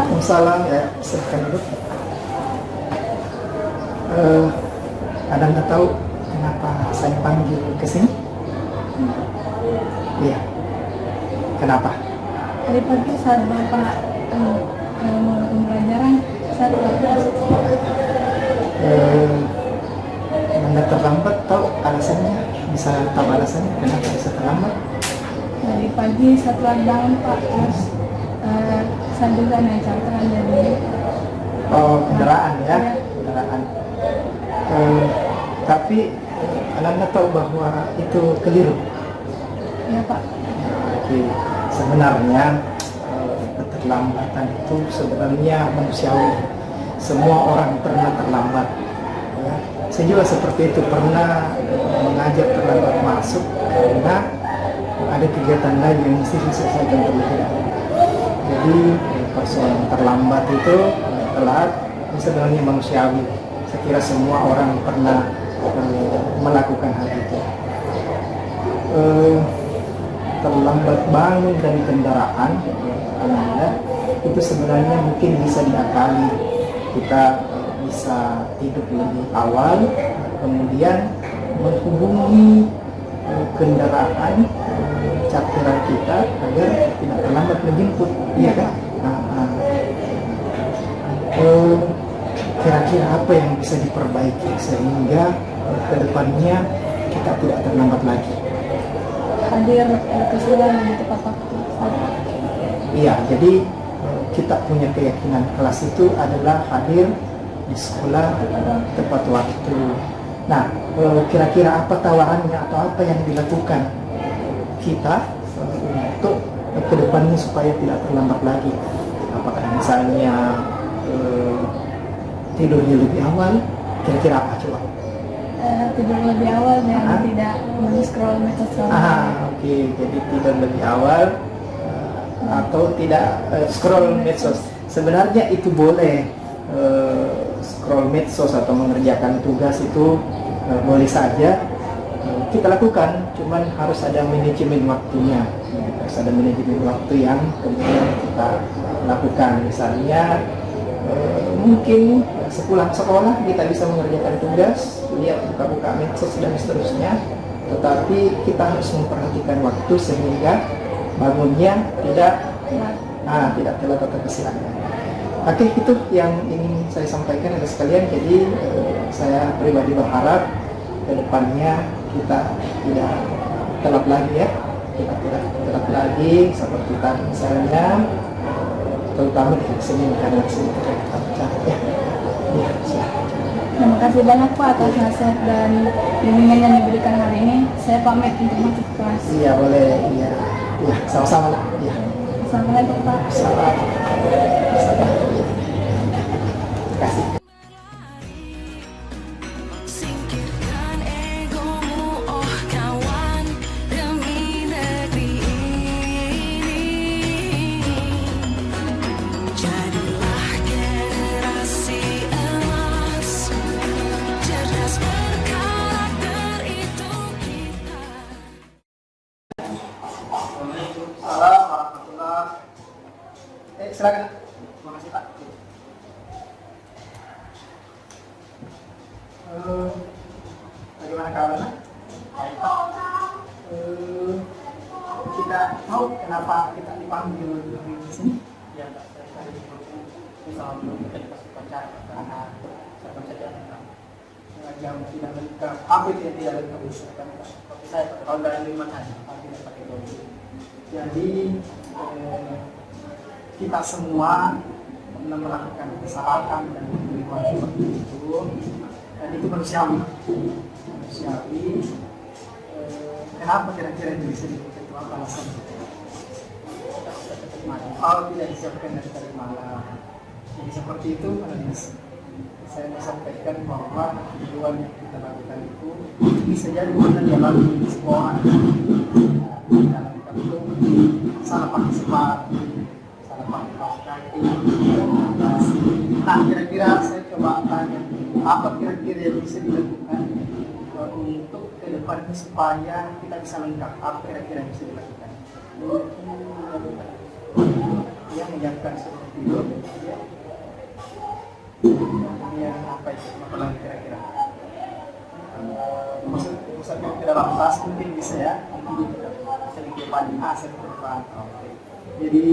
Waalaikumsalam, ya, silakan duduk. Ada nggak tahu kenapa saya panggil ke sini? Iya. Kenapa? Tadi pagi saat Bapak mau pembelajaran, saya terlambat. Anda terlambat, tahu alasannya? Bisa tahu alasannya kenapa bisa terlambat? Tadi pagi saya telat bangun Pak, terus saya juga naik charteran jadi. Oh, kendaraan ya, Iya. kendaraan. Tapi Anda tahu bahwa itu keliru. Iya Pak. Oke, sebenarnya keterlambatan itu sebenarnya manusiawi. Semua orang pernah terlambat. Ya. Saya juga seperti itu, pernah mengajak terlambat masuk karena ada kegiatan lain yang mesti diselesaikan terlebih dahulu. Jadi persoalan terlambat itu telat sebenarnya manusiawi. Saya kira semua orang pernah melakukan hal itu. Terlambat bangun dari kendaraan Anda itu sebenarnya mungkin bisa diakali. Kita bisa tidur lebih awal, kemudian menghubungi kendaraan charteran kita agar tidak terlambat menjemput, iya kan? Kira-kira apa yang bisa diperbaiki sehingga kedepannya kita tidak terlambat lagi? Hadir ke sekolah lebih tepat waktu. Iya, jadi kita punya keyakinan kelas itu adalah hadir di sekolah tepat waktu. Nah, kira-kira apa tawarannya atau apa yang dilakukan kita untuk kedepannya supaya tidak terlambat lagi? Apakah misalnya tidurnya lebih awal? Kira-kira apa coba? Tidur lebih awal dan tidak men-scroll medsos. Oke. Jadi tidur lebih awal atau tidak scroll medsos. Sebenarnya itu boleh, scroll medsos atau mengerjakan tugas itu boleh saja kita lakukan, cuman harus ada manajemen waktunya. Harus ada manajemen waktu yang kemudian kita lakukan. Misalnya mungkin sepulang sekolah kita bisa mengerjakan tugas, lihat buka-buka medsos dan seterusnya, tetapi kita harus memperhatikan waktu sehingga bangunnya tidak telat atau kesiangan. Oke, itu yang ingin saya sampaikan ada sekalian. Jadi saya pribadi berharap ke depannya kita tidak telat lagi ya. Kita tidak telat lagi seperti tadi misalnya, terutama di Senin karena Senin kita bicara ya. Iya, silakan. Terima kasih banyak Pak atas nasihat dan bimbingan yang diberikan hari ini. Saya pamit untuk masuk ke kelas. Iya, boleh. Iya, sama-sama lah. Iya. Assalamualaikum Pak. Salam. Terima kasih. Singkirkan egomu, oh kawan, demi negeri ini. Jadilah generasi emas, cerdas berkarakter itu kita. Waalaikumsalam warahmatullahi. Silakan. Terima kasih Pak. Bagaimana kabarnya? Baik Pak. Kita tahu kenapa kita dipanggil di sini? Ya, saya tadi bersama belum kita dikasih pacar karena saya baca di atas. Yang tidak lengkap. Apa itu yang tidak lengkap? Tapi saya pakai tahun dari 5 hari, tapi tidak pakai dulu. Jadi kita semua pernah melakukan kesalahan dan kekeliruan seperti itu, dan itu manusiawi. Kenapa kira-kira itu bisa dibuat itu apa alasannya? Tidak disiapkan dari malam. Jadi seperti itu saya mau sampaikan bahwa kekeliruan yang kita lakukan itu bisa jadi bukan dalam sekolah, dalam itu salah pakai sepatu, salah pakai kaos kaki. Nah, kira-kira saya coba tanya, apa kira-kira yang bisa dilakukan untuk ke depannya supaya kita bisa lengkap? Apa kira-kira yang bisa dilakukan? yang menyiapkan seluruh video. Ya. Kemudian apa itu? Apa lagi kira-kira? Pusatnya tidak lepas mungkin bisa ya. Sering depan, sering depan. Jadi,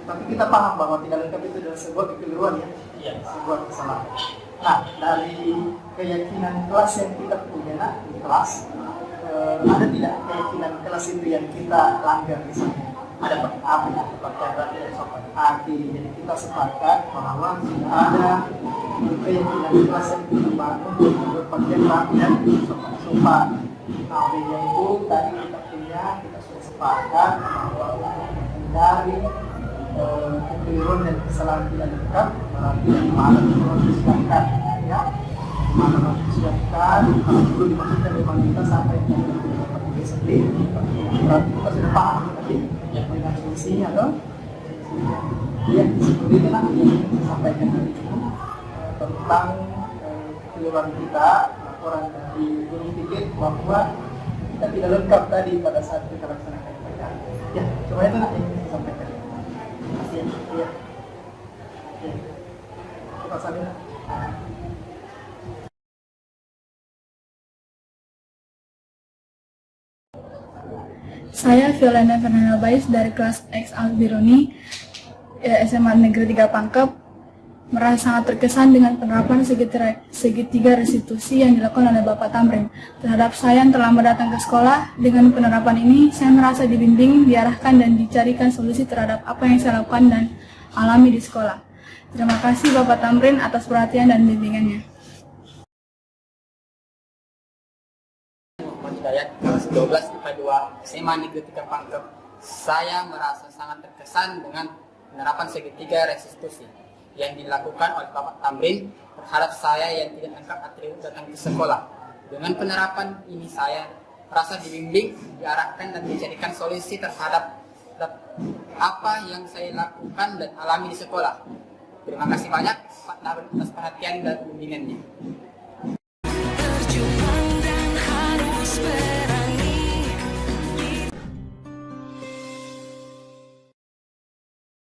tapi kita paham bahwa tidak lengkap itu adalah sebuah kekeliruan ya. Iya. Sebuah kesalahan. Nah, dari keyakinan kelas yang kita punya di kelas, ada tidak keyakinan kelas itu yang kita langgar misalnya? Ada apa ya? Jadi kita sepakat bahwa tidak ada keyakinan kelas yang kita bangun untuk berpakaian rapi dan sopan. Nah, olehnya itu tadi kita sudah sepakat bahwa dari kekeliruan dan kesalahan tidak lengkap, berarti yang mana harus disiapkan, ya. Mana harus disiapkan, kalau perlu dimaksudkan memang kita sampai ke disiplin, berarti kita sudah paham tadi dengan solusinya, dong. Ya, seperti itu lah yang saya sampaikan tadi itu tentang kekeliruan kita, laporan dari guru tiket bahwa kita tidak lengkap tadi pada saat kita laksanakan pelajaran. Ya, coba itu lah yang saya sampaikan. Iya. Kita salin. Saya Violena Fernanda Bais dari kelas X Albiruni SMA Negeri 3 Pangkep merasa sangat terkesan dengan penerapan segitiga restitusi yang dilakukan oleh Bapak Tamrin terhadap saya yang terlambat datang ke sekolah. Dengan penerapan ini, saya merasa dibimbing, diarahkan, dan dicarikan solusi terhadap apa yang saya lakukan dan alami di sekolah. Terima kasih Bapak Tamrin atas perhatian dan bimbingannya. Hidayat, kelas 12 IPA 2 SMA Negeri 3 Pangkep. Saya merasa sangat terkesan dengan penerapan segitiga restitusi yang dilakukan oleh Bapak Tamrin terhadap saya yang tidak lengkap atribut datang ke sekolah. Dengan penerapan ini saya merasa dibimbing, diarahkan, dan dicarikan solusi terhadap apa yang saya lakukan dan alami di sekolah. Terima kasih banyak Pak Tamrin atas perhatian dan bimbingannya.